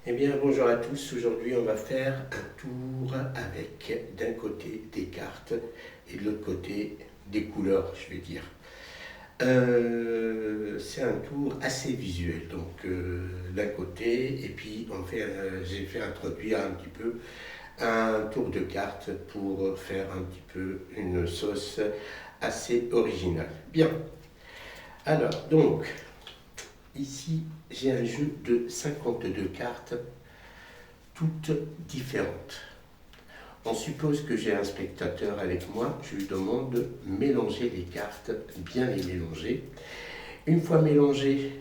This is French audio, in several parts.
Eh bien, bonjour à tous. Aujourd'hui, on va faire un tour avec d'un côté des cartes et de l'autre côté des couleurs, je vais dire. C'est un tour assez visuel. Donc, d'un côté, et puis j'ai fait introduire un petit peu un tour de cartes pour faire un petit peu une sauce assez originale. Bien. Alors, donc, ici, j'ai un jeu de 52 cartes toutes différentes. On suppose que j'ai un spectateur avec moi, je lui demande de mélanger les cartes, bien les mélanger. Une fois mélangées,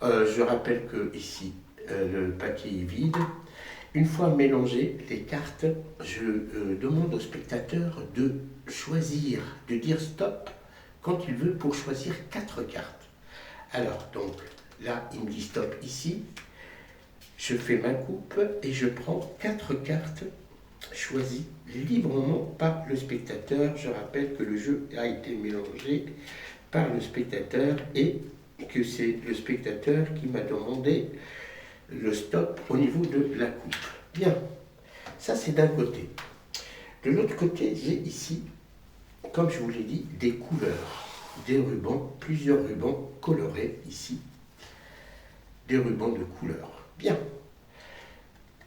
je rappelle que ici le papier est vide. Une fois mélangées les cartes, je demande au spectateur de choisir, de dire stop quand il veut pour choisir 4 cartes. Alors donc là, il me dit stop ici. Je fais ma coupe et je prends 4 cartes choisies librement par le spectateur. Je rappelle que le jeu a été mélangé par le spectateur et que c'est le spectateur qui m'a demandé le stop au niveau de la coupe. Bien, ça c'est d'un côté. De l'autre côté, j'ai ici, comme je vous l'ai dit, des couleurs, des rubans, plusieurs rubans colorés ici, des rubans de couleur. Bien.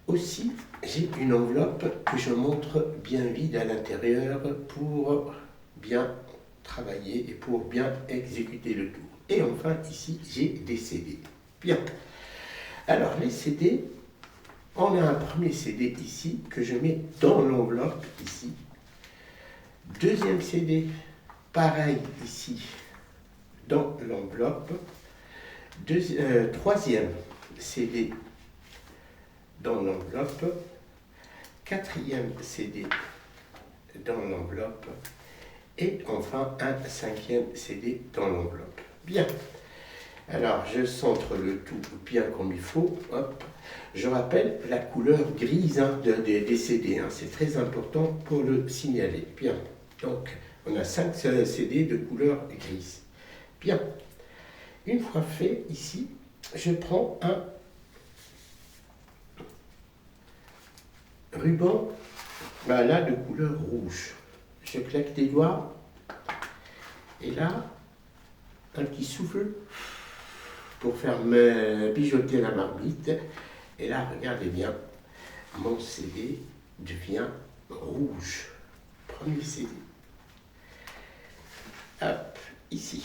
Aussi, j'ai une enveloppe que je montre bien vide à l'intérieur pour bien travailler et pour bien exécuter le tour. Et enfin, ici, j'ai des CD. Bien. Alors, les CD, on a un premier CD ici que je mets dans l'enveloppe ici. Deuxième CD, pareil ici, dans l'enveloppe. Troisième CD dans l'enveloppe, quatrième CD dans l'enveloppe et enfin un cinquième CD dans l'enveloppe. Bien, alors je centre le tout bien comme il faut. Hop. Je rappelle la couleur grise des CD, c'est très important pour le signaler. Bien, donc on a 5 CD de couleur grise. Bien, une fois fait ici, je prends un ruban, là de couleur rouge. Je claque des doigts et là, un petit souffle pour faire pijoter la marmite. Et là, regardez bien, mon CD devient rouge. Premier CD. Hop, ici.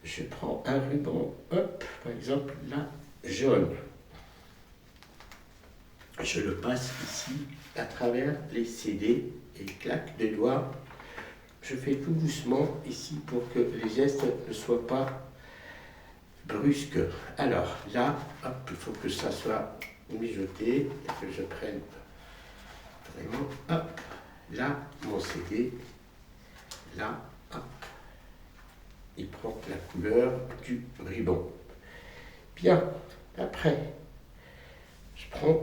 Je prends un ruban, hop, par exemple là, jaune. Je le passe ici à travers les CD et claque des doigts. Je fais tout doucement ici pour que les gestes ne soient pas brusques. Alors là, hop, il faut que ça soit mijoté et que je prenne vraiment, hop, là, mon CD, là, hop, il prend la couleur du ruban. Bien, après, je prends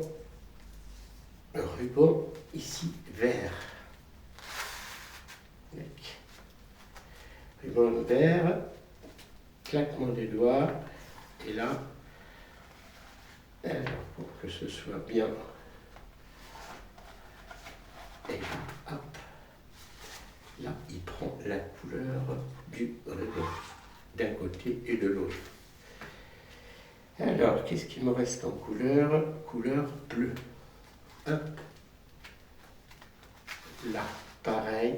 un ruban ici vert. Ruban vert, claquement des doigts, et là, alors pour que ce soit bien, et là, hop, là, il prend la couleur du ruban, d'un côté et de l'autre. Alors, qu'est-ce qu'il me reste en couleur? Couleur bleue. Hop. Là, pareil.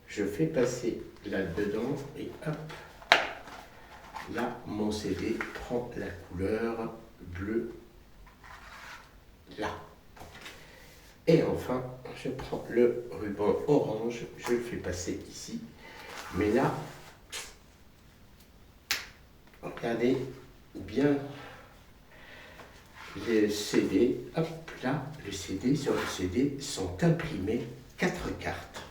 Je fais passer là-dedans et hop. Là, mon CD prend la couleur bleue. Là. Et enfin, je prends le ruban orange. Je le fais passer ici. Mais là, regardez bien les CD. Hop, là, les CD, sur le CD sont imprimés 4 cartes.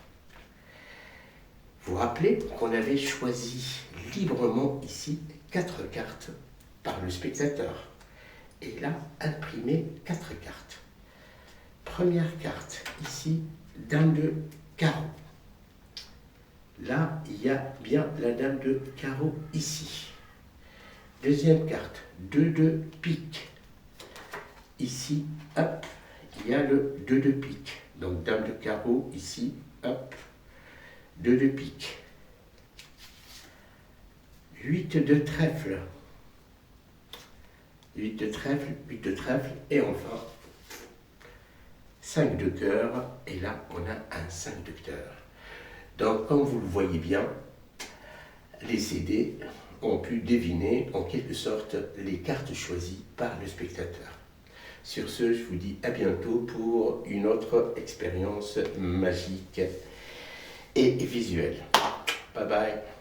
Vous vous rappelez qu'on avait choisi librement ici 4 cartes par le spectateur. Et là, imprimé 4 cartes. Première carte, ici, dame de carreau. Là, il y a bien la dame de carreau ici. Deuxième carte, 2 de pique. Ici, hop, il y a le 2 de pique. Donc dame de carreau, ici, hop, 2 de pique. 8 de trèfle. 8 de trèfle, 8 de trèfle, et enfin 5 de cœur, et là on a un 5 de cœur. Donc comme vous le voyez bien, les CD ont pu deviner en quelque sorte les cartes choisies par le spectateur. Sur ce, je vous dis à bientôt pour une autre expérience magique et visuelle. Bye bye.